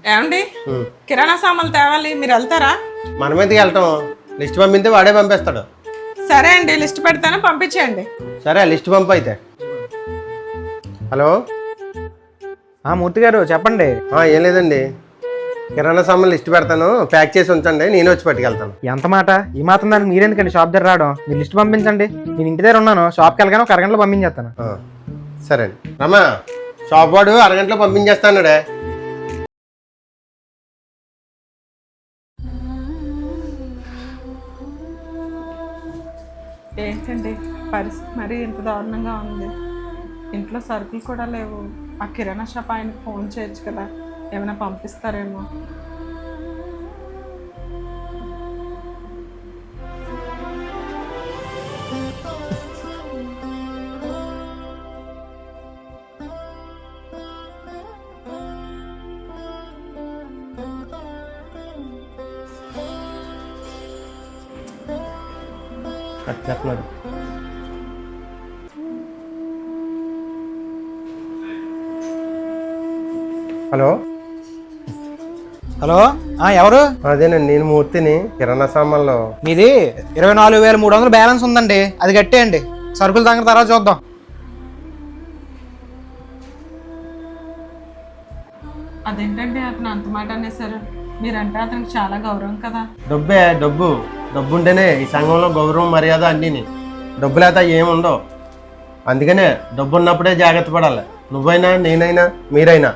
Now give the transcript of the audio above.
ఏమండి కిరాణా సామాన్లు తేవాలి, మీరు వెళ్తారా? మనం ఎందుకు వెళ్తాం? లిస్ట్ పంపితే వాడే పంపిస్తాడు. సరే అండి, లిస్ట్ పెడతాను, పంపించేయండి. సరే లిస్ట్ పంపు అయితే. హలో మూర్తి గారు చెప్పండి. ఏం లేదండి, కిరాణా సామాన్లు లిస్ట్ పెడతాను, ప్యాక్ చేసి ఉంచండి, నేను వచ్చి పట్టుకెళ్తాను. ఎంత మాట? ఈ మాత్రం దాన్ని మీరెందుకండి షాప్ దగ్గర రావడం? మీరు లిస్ట్ పంపించండి, నేను ఇంటి దగ్గర ఉన్నాను. షాప్కి వెళ్ళగానే ఒక అరగంటలో పంపించేస్తాను. సరే అండి. రమా, షాప్ వాడు అరగంటలో పంపించేస్తానుడే. ఏంటండి పరిస్థితి మరీ ఇంత దారుణంగా ఉంది. ఇంట్లో సరుకులు కూడా లేవు. ఆ కిరాణా షాప్ ఆయనకు ఫోన్ చేయొచ్చు కదా, ఏమైనా పంపిస్తారేమో. చెప్తున్నాడు. హలో హలో, ఎవరు? అదేనండి, నేను మూర్తిని. కిరాణా సామాన్లో మీది 24,300 బ్యాలెన్స్ ఉందండి, అది కట్టేయండి. సరుకులు దగ్గర తర్వాత చూద్దాం. అదేంటండి అతను అంత మాట అనేసారు? మీరంటే అతనికి చాలా గౌరవం కదా. డబ్బు ఉంటేనే ఈ సంఘంలో గౌరవం మర్యాద అన్నీని. డబ్బు లేక ఏముండవు. అందుకనే డబ్బు ఉన్నప్పుడే జాగ్రత్త పడాలి. నువ్వైనా, నేనైనా, మీరైనా.